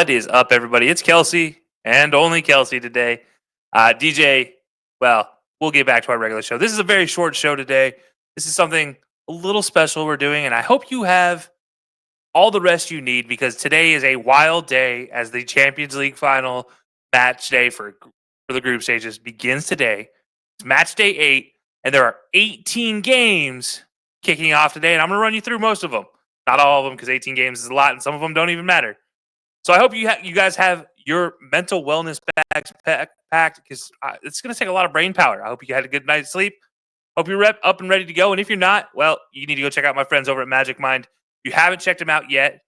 What is up, everybody? It's Kelcey and only Kelcey today. DJ, well, we'll get back to our regular show. This is a very short show today. This is something a little special we're doing, and I hope you have all the rest you need because today is a wild day as the Champions League final match day for the group stages begins today. It's match day 8, and there are 18 games kicking off today, and I'm going to run you through most of them. Not all of them because 18 games is a lot, and some of them don't even matter. So I hope you guys have your mental wellness bags packed because it's going to take a lot of brain power. I hope you had a good night's sleep. Hope you're up and ready to go. And if you're not, well, you need to go check out my friends over at Magic Mind. If you haven't checked them out yet,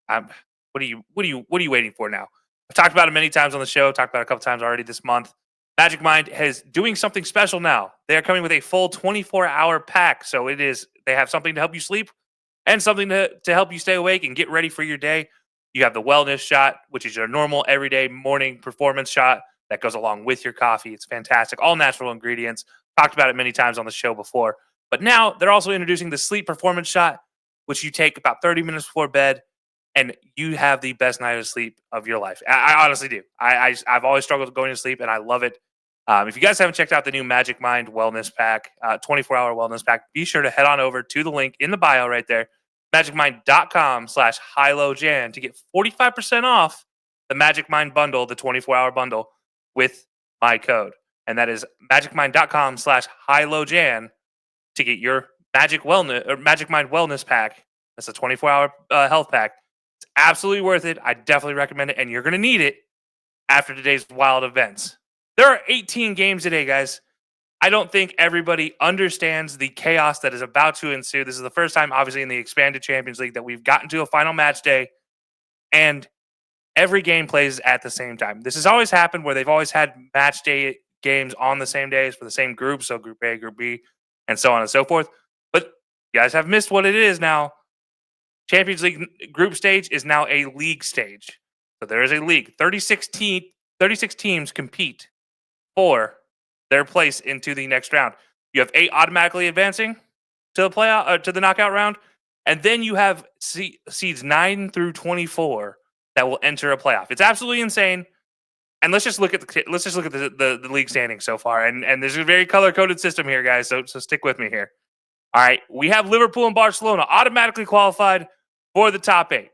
what are you waiting for now? I've talked about it many times on the show. Talked about it a couple times already this month. Magic Mind is doing something special now. They are coming with a full 24-hour pack. So they have something to help you sleep and something to help you stay awake and get ready for your day. You have the wellness shot, which is your normal everyday morning performance shot that goes along with your coffee. It's fantastic. All natural ingredients. Talked about it many times on the show before. But now they're also introducing the sleep performance shot, which you take about 30 minutes before bed, and you have the best night of sleep of your life. I honestly do. I've always struggled with going to sleep, and I love it. If you guys haven't checked out the new Magic Mind Wellness Pack, 24-hour wellness pack, be sure to head on over to the link in the bio right there, magicmind.com/HiLoJan to get 45% off the Magic Mind bundle, the 24-hour bundle with my code. And that is magicmind.com/HiLoJan to get your Magic Mind Wellness Pack. That's a 24-hour health pack. It's absolutely worth it. I definitely recommend it, and you're going to need it after today's wild events. There are 18 games today, guys. I don't think everybody understands the chaos that is about to ensue. This is the first time, obviously, in the expanded Champions League that we've gotten to a final match day, and every game plays at the same time. This has always happened where they've always had match day games on the same days for the same group, so Group A, Group B, and so on and so forth. But you guys have missed what it is now. Champions League group stage is now a league stage. So there is a league. 36 teams compete for their place into the next round. You have 8 automatically advancing to the playoff to the knockout round, and then you have seeds 9 through 24 that will enter a playoff. It's absolutely insane. And let's just look at the league standings so far. And there's a very color coded system here, guys. So stick with me here. All right, we have Liverpool and Barcelona automatically qualified for the top 8.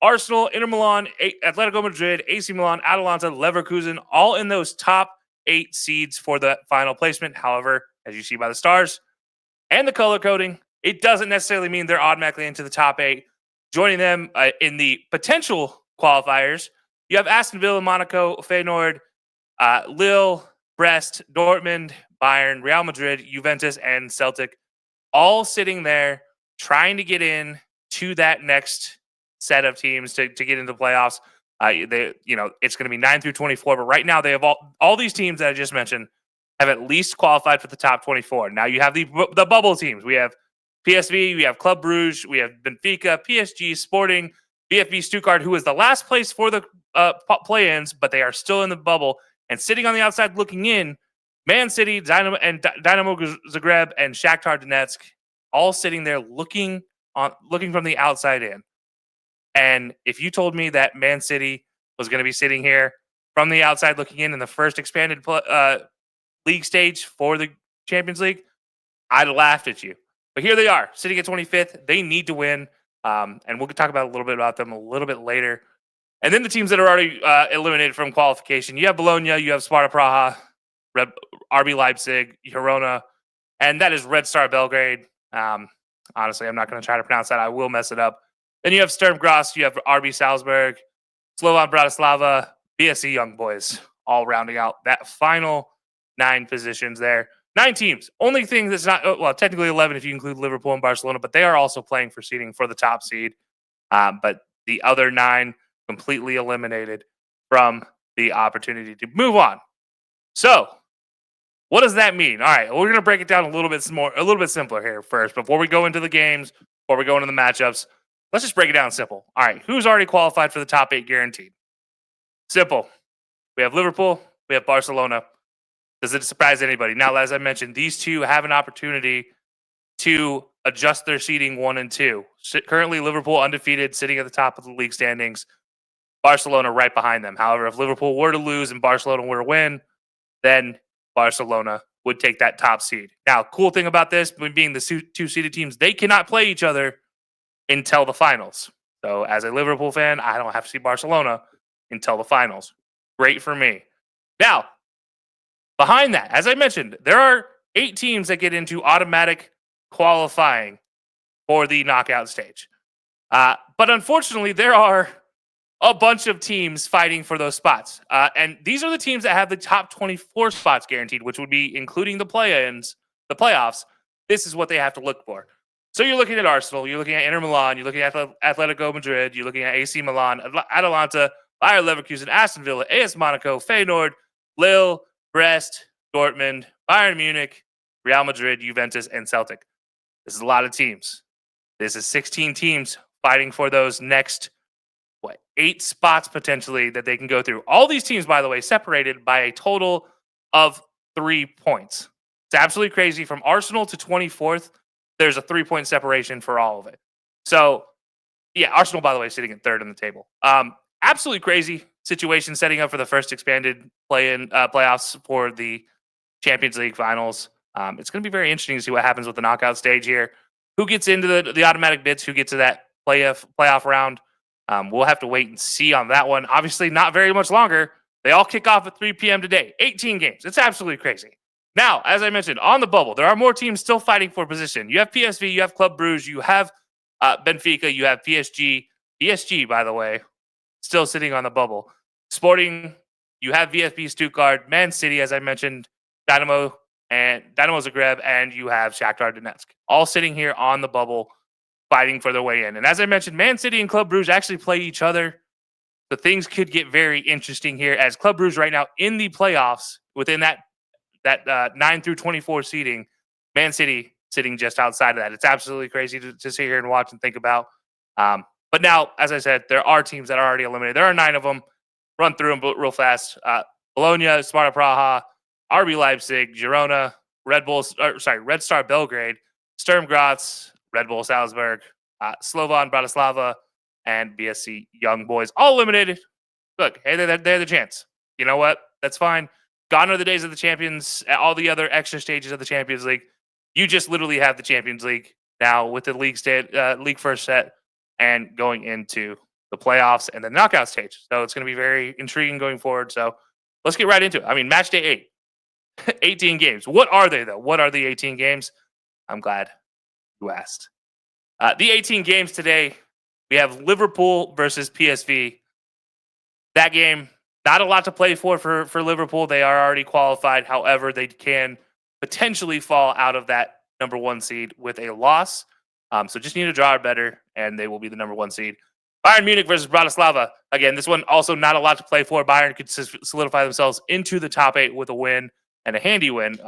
Arsenal, Inter Milan, Atletico Madrid, AC Milan, Atalanta, Leverkusen, all in those top 8 seeds for the final placement. However, as you see by the stars and the color coding, it doesn't necessarily mean they're automatically into the top 8. Joining them in the potential qualifiers, you have Aston Villa, Monaco, Feyenoord, Lille, Brest, Dortmund, Bayern, Real Madrid, Juventus, and Celtic, all sitting there trying to get in to that next set of teams to get into the playoffs. It's going to be 9 through 24, but right now they have all these teams that I just mentioned have at least qualified for the top 24. Now you have the bubble teams. We have PSV, we have Club Brugge, we have Benfica, PSG, Sporting, VfB Stuttgart, who is the last place for the play-ins, but they are still in the bubble. And sitting on the outside looking in, Man City, Dynamo Zagreb, and Shakhtar Donetsk, all sitting there looking from the outside in. And if you told me that Man City was going to be sitting here from the outside looking in the first expanded league stage for the Champions League, I'd have laughed at you. But here they are, sitting at 25th. They need to win. And we'll talk about a little bit about them a little bit later. And then the teams that are already eliminated from qualification. You have Bologna, you have Sparta Praha, RB Leipzig, Girona, and that is Red Star Belgrade. Honestly, I'm not going to try to pronounce that. I will mess it up. Then you have Sturm Graz, you have RB Salzburg, Slovan Bratislava, BSC Young Boys, all rounding out that final 9 positions there. 9 teams. Only thing that's not, well, technically 11 if you include Liverpool and Barcelona, but they are also playing for seeding for the top seed. But the other 9 completely eliminated from the opportunity to move on. So, what does that mean? All right, we're going to break it down a little bit simpler here first. Before we go into the games, before we go into the matchups, let's just break it down simple. All right, who's already qualified for the top 8 guaranteed? Simple. We have Liverpool, we have Barcelona. Does it surprise anybody? Now, as I mentioned, these two have an opportunity to adjust their seeding 1 and 2. Currently, Liverpool undefeated, sitting at the top of the league standings. Barcelona right behind them. However, if Liverpool were to lose and Barcelona were to win, then Barcelona would take that top seed. Now, cool thing about this, being the two seeded teams, they cannot play each other until the finals. So, as a Liverpool fan, I don't have to see Barcelona until the finals. Great for me. Now, behind that, as I mentioned, there are 8 teams that get into automatic qualifying for the knockout stage. But unfortunately, there are a bunch of teams fighting for those spots. And these are the teams that have the top 24 spots guaranteed, which would be including the play-ins, the playoffs. This is what they have to look for. So you're looking at Arsenal, you're looking at Inter Milan, you're looking at Atletico Madrid, you're looking at AC Milan, Atalanta, Bayer Leverkusen, Aston Villa, AS Monaco, Feyenoord, Lille, Brest, Dortmund, Bayern Munich, Real Madrid, Juventus, and Celtic. This is a lot of teams. This is 16 teams fighting for those next 8 spots potentially that they can go through. All these teams, by the way, separated by a total of 3 points. It's absolutely crazy. From Arsenal to 24th, there's a 3-point separation for all of it. So, yeah, Arsenal, by the way, sitting at 3rd on the table. Absolutely crazy situation setting up for the first expanded playoffs for the Champions League finals. It's going to be very interesting to see what happens with the knockout stage here. Who gets into the automatic bids? Who gets to that playoff round? We'll have to wait and see on that one. Obviously, not very much longer. They all kick off at 3 p.m. today. 18 games. It's absolutely crazy. Now, as I mentioned, on the bubble, there are more teams still fighting for position. You have PSV, you have Club Brugge, you have Benfica, you have PSG. PSG, by the way, still sitting on the bubble. Sporting, you have VfB Stuttgart, Man City, as I mentioned, Dynamo Zagreb, and you have Shakhtar Donetsk. All sitting here on the bubble, fighting for their way in. And as I mentioned, Man City and Club Brugge actually play each other. So things could get very interesting here as Club Brugge right now in the playoffs within that 9 through 24 seeding. Man City sitting just outside of that. It's absolutely crazy to sit here and watch and think about. But now, as I said, there are teams that are already eliminated. There are 9 of them. Run through them real fast. Bologna, Sparta Praha, RB Leipzig, Girona, Red Star Belgrade, Sturm Graz, Red Bull Salzburg, Slovan Bratislava, and BSC Young Boys, all eliminated. Look, hey, they're the chance. You know what? That's fine. Gone are the days of the champions, all the other extra stages of the Champions League. You just literally have the Champions League now with the league first set and going into the playoffs and the knockout stage. So it's going to be very intriguing going forward. So let's get right into it. I mean, match day 8, 18 games. What are they, though? What are the 18 games? I'm glad you asked. The 18 games today, we have Liverpool versus PSV. That game, not a lot to play for Liverpool. They are already qualified. However, they can potentially fall out of that number 1 seed with a loss. So just need to draw better, and they will be the number 1 seed. Bayern Munich versus Bratislava. Again, this one also not a lot to play for. Bayern could solidify themselves into the top 8 with a win and a handy win.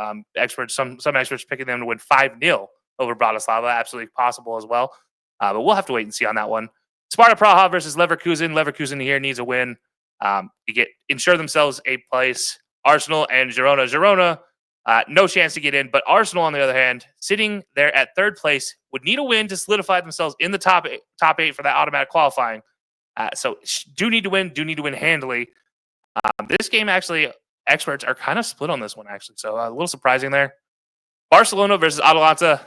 Some experts picking them to win 5-0 over Bratislava. Absolutely possible as well. But we'll have to wait and see on that one. Sparta Praha versus Leverkusen. Leverkusen here needs a win to ensure themselves a place. Arsenal and Girona. Girona, no chance to get in. But Arsenal, on the other hand, sitting there at 3rd place, would need a win to solidify themselves in the top 8 for that automatic qualifying. So do need to win handily. This game, actually, experts are kind of split on this one, actually. So a little surprising there. Barcelona versus Atalanta.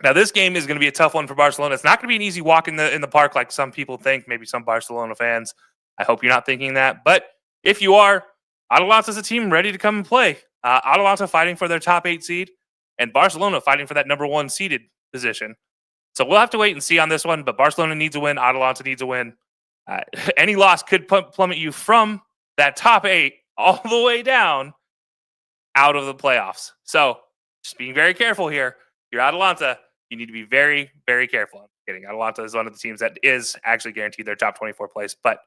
Now, this game is going to be a tough one for Barcelona. It's not going to be an easy walk in the park like some people think, maybe some Barcelona fans. I hope you're not thinking that. But if you are, Atalanta is a team ready to come and play. Atalanta fighting for their top 8 seed, and Barcelona fighting for that number 1 seeded position. So we'll have to wait and see on this one, but Barcelona needs a win. Atalanta needs a win. Any loss could plummet you from that top 8 all the way down out of the playoffs. So just being very careful here. You're Atalanta. You need to be very, very careful. I'm kidding. Atalanta is one of the teams that is actually guaranteed their top 24 place, but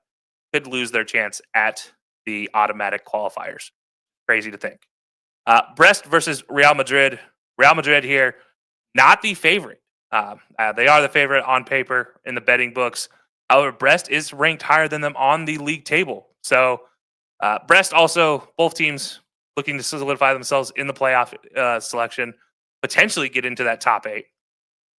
could lose their chance at the automatic qualifiers. Crazy to think. Brest versus Real Madrid. Real Madrid here, not the favorite. They are the favorite on paper in the betting books. However, Brest is ranked higher than them on the league table. So Brest also, both teams looking to solidify themselves in the playoff selection, potentially get into that top 8.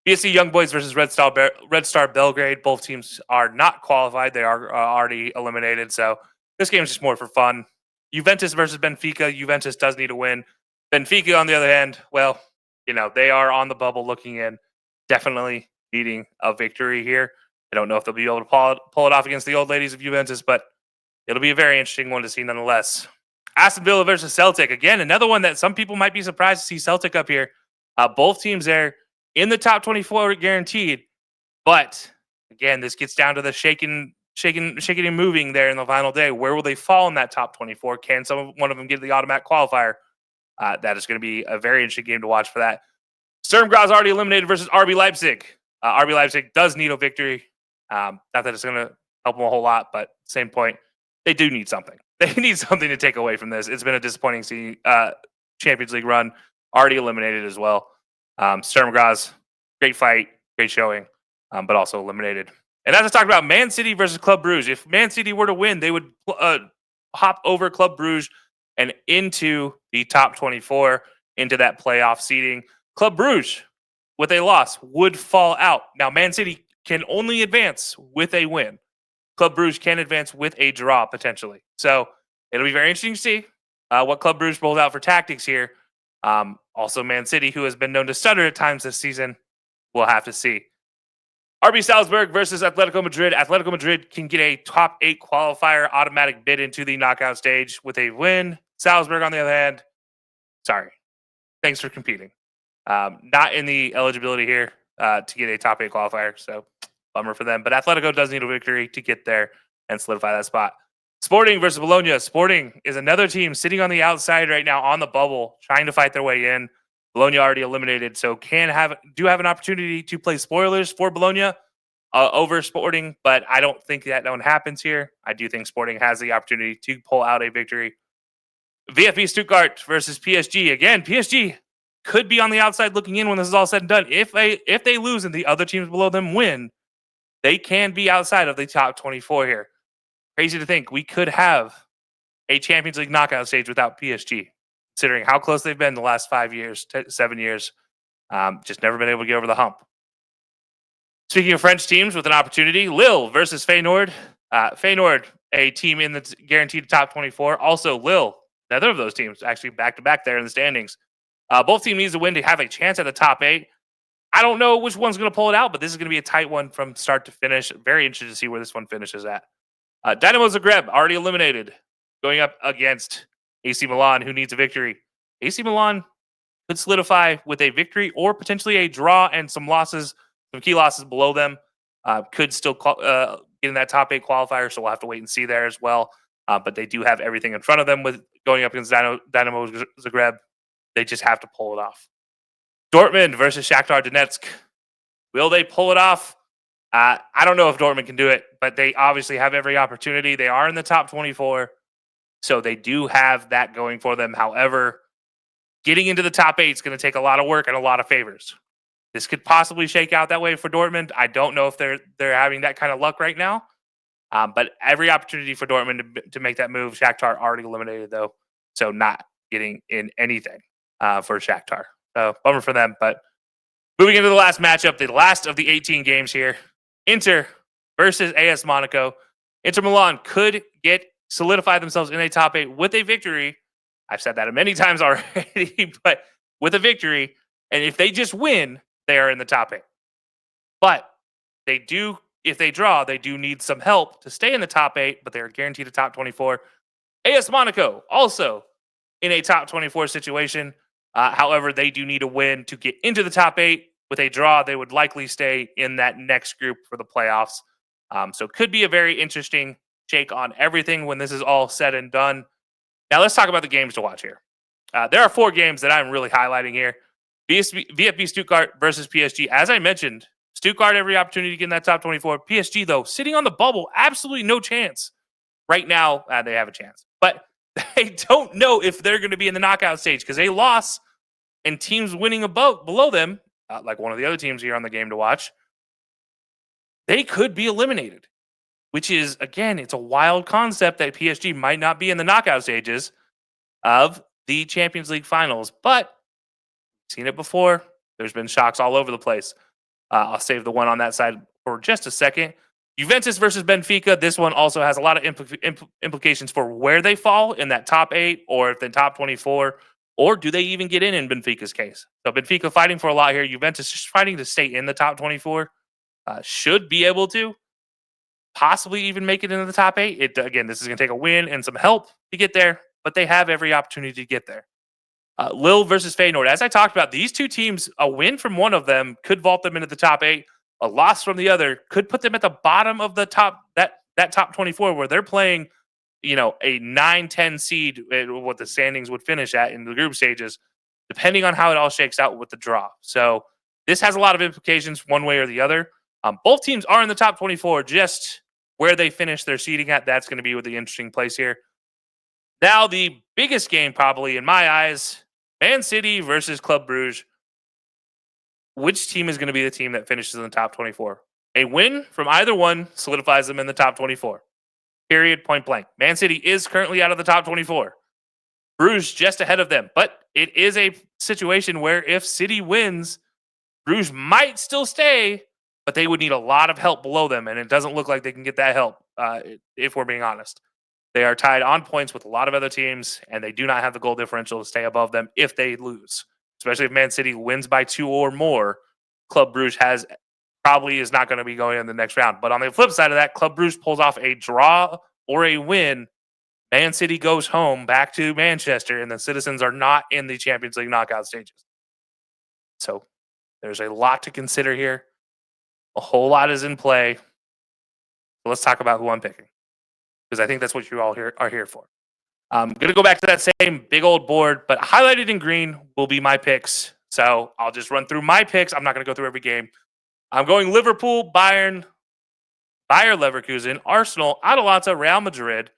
BSC Young Boys versus Red Star Belgrade. Both teams are not qualified; they are already eliminated. So this game is just more for fun. Juventus versus Benfica. Juventus does need a win. Benfica, on the other hand, well, they are on the bubble looking in, definitely needing a victory here. I don't know if they'll be able to pull it off against the old ladies of Juventus, but it'll be a very interesting one to see nonetheless. Aston Villa versus Celtic. Again, another one that some people might be surprised to see Celtic up here. Both teams there in the top 24 guaranteed. But again, this gets down to the shaking and moving there in the final day. Where will they fall in that top 24? Can one of them get the automatic qualifier? That is going to be a very interesting game to watch for that. Sturm Graz already eliminated versus RB Leipzig. RB Leipzig does need a victory. Not that it's going to help them a whole lot, but same point. They do need something. They need something to take away from this. It's been a disappointing Champions League run. Already eliminated as well. Sturm Graz, great fight, great showing, but also eliminated. And as I talked about, Man City versus Club Brugge. If Man City were to win, they would hop over Club Brugge and into the top 24, into that playoff seeding. Club Brugge, with a loss, would fall out. Now, Man City can only advance with a win. Club Brugge can advance with a draw, potentially. So it'll be very interesting to see what Club Brugge rolls out for tactics here. Also, Man City, who has been known to stutter at times this season, we'll have to see. RB Salzburg versus Atletico Madrid. Atletico Madrid can get a top 8 qualifier automatic bid into the knockout stage with a win. Salzburg, on the other hand, sorry. Thanks for competing. Not in the eligibility here to get a top 8 qualifier, so bummer for them. But Atletico does need a victory to get there and solidify that spot. Sporting versus Bologna. Sporting is another team sitting on the outside right now on the bubble, trying to fight their way in. Bologna already eliminated, so do have an opportunity to play spoilers for Bologna over Sporting, but I don't think that one happens here. I do think Sporting has the opportunity to pull out a victory. VfB Stuttgart versus PSG. Again, PSG could be on the outside looking in when this is all said and done. If they lose and the other teams below them win, they can be outside of the top 24 here. Crazy to think we could have a Champions League knockout stage without PSG, considering how close they've been the last 5 years, 7 years. Just never been able to get over the hump. Speaking of French teams with an opportunity, Lille versus Feyenoord. Feyenoord, a team in the guaranteed top 24. Also, Lille, another of those teams, actually back-to-back there in the standings. Both teams need to win to have a chance at the top 8. I don't know which one's going to pull it out, but this is going to be a tight one from start to finish. Very interested to see where this one finishes at. Dynamo Zagreb, already eliminated, going up against AC Milan, who needs a victory. AC Milan could solidify with a victory or potentially a draw and some losses, some key losses below them. Could still get in that top 8 qualifier, so we'll have to wait and see there as well. But they do have everything in front of them with going up against Dynamo Zagreb. They just have to pull it off. Dortmund versus Shakhtar Donetsk. Will they pull it off? I don't know if Dortmund can do it, but they obviously have every opportunity. They are in the top 24, so they do have that going for them. However, getting into the top 8 is going to take a lot of work and a lot of favors. This could possibly shake out that way for Dortmund. I don't know if they're having that kind of luck right now, but every opportunity for Dortmund to make that move. Shakhtar already eliminated, though, so not getting in anything for Shakhtar. Bummer for them, but moving into the last matchup, the last of the 18 games here. Inter versus AS Monaco. Inter Milan could solidify themselves in a top 8 with a victory. I've said that many times already, but with a victory. And if they just win, they are in the top 8. But if they draw, they do need some help to stay in the top 8, but they're guaranteed a top 24. AS Monaco also in a top 24 situation. However, they do need a win to get into the top 8. With a draw, they would likely stay in that next group for the playoffs. So it could be a very interesting shake on everything when this is all said and done. Now let's talk about the games to watch here. There are 4 games that I'm really highlighting here. VfB Stuttgart versus PSG. As I mentioned, Stuttgart every opportunity to get in that top 24. PSG, though, sitting on the bubble, absolutely no chance. Right now, they have a chance. But they don't know if they're going to be in the knockout stage because they lost and teams winning below them, like one of the other teams here on the game to watch, they could be eliminated, which is, again, it's a wild concept that PSG might not be in the knockout stages of the Champions League finals, but seen it before. There's been shocks all over the place. I'll save the one on that side for just a second. Juventus versus Benfica. This one also has a lot of implications for where they fall in that top 8 or if the top 24, or do they even get in Benfica's case? So Benfica fighting for a lot here. Juventus just fighting to stay in the top 24. Should be able to possibly even make it into the top 8. Again, this is going to take a win and some help to get there, but they have every opportunity to get there. Lille versus Feyenoord. As I talked about, these two teams, a win from one of them could vault them into the top 8. A loss from the other could put them at the bottom of the top that top 24 where they're playing, a 9-10 seed, what the standings would finish at in the group stages, depending on how it all shakes out with the draw. So this has a lot of implications one way or the other. Both teams are in the top 24. Just where they finish their seeding at, that's going to be with the interesting place here. Now, the biggest game probably in my eyes, Man City versus Club Brugge. Which team is going to be the team that finishes in the top 24? A win from either one solidifies them in the top 24. Period, point blank. Man City is currently out of the top 24. Bruges just ahead of them. But it is a situation where if City wins, Bruges might still stay, but they would need a lot of help below them, and it doesn't look like they can get that help, if we're being honest. They are tied on points with a lot of other teams, and they do not have the goal differential to stay above them if they lose. Especially if Man City wins by 2 or more, Club Brugge probably is not going to be going in the next round. But on the flip side of that, Club Brugge pulls off a draw or a win. Man City goes home back to Manchester, and the Citizens are not in the Champions League knockout stages. So there's a lot to consider here. A whole lot is in play. So let's talk about who I'm picking, because I think that's what you all are here for. I'm going to go back to that same big old board, but highlighted in green will be my picks. So I'll just run through my picks. I'm not going to go through every game. I'm going Liverpool, Bayern, Bayer Leverkusen, Arsenal, Atalanta, Real Madrid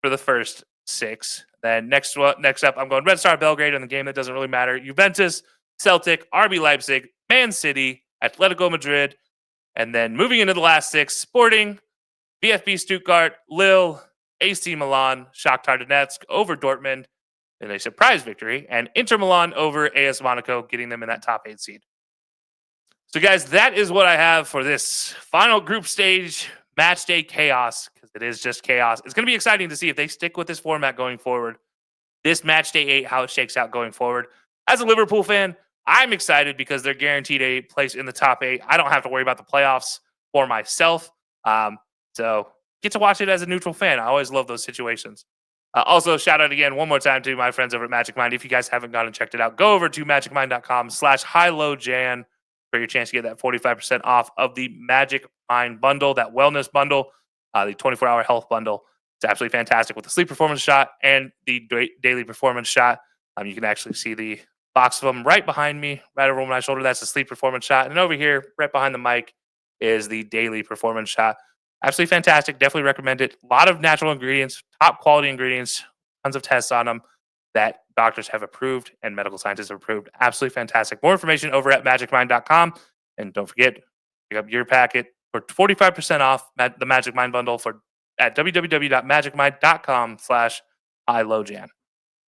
for the first 6. Then next up, I'm going Red Star Belgrade in the game that doesn't really matter. Juventus, Celtic, RB Leipzig, Man City, Atletico Madrid. And then moving into the last 6, Sporting, VfB Stuttgart, Lille, AC Milan, Shakhtar Donetsk over Dortmund in a surprise victory, and Inter Milan over AS Monaco, getting them in that top 8 seed. So, guys, that is what I have for this final group stage match day chaos, because it is just chaos. It's going to be exciting to see if they stick with this format going forward. This match day 8, how it shakes out going forward. As a Liverpool fan, I'm excited because they're guaranteed a place in the top 8. I don't have to worry about the playoffs for myself. So get to watch it as a neutral fan. I always love those situations. Also, shout out again one more time to my friends over at Magic Mind. If you guys haven't gone and checked it out, go over to magicmind.com/highlowjan for your chance to get that 45% off of the Magic Mind bundle, that wellness bundle, the 24-hour health bundle. It's absolutely fantastic with the sleep performance shot and the daily performance shot. You can actually see the box of them right behind me, right over my shoulder. That's the sleep performance shot. And over here, right behind the mic, is the daily performance shot. Absolutely fantastic. Definitely recommend it. A lot of natural ingredients, top quality ingredients, tons of tests on them that doctors have approved and medical scientists have approved. Absolutely fantastic. More information over at magicmind.com. And don't forget, pick up your packet for 45% off the Magic Mind bundle at www.magicmind.com/highlowjan.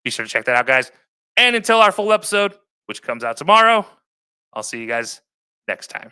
Be sure to check that out, guys. And until our full episode, which comes out tomorrow, I'll see you guys next time.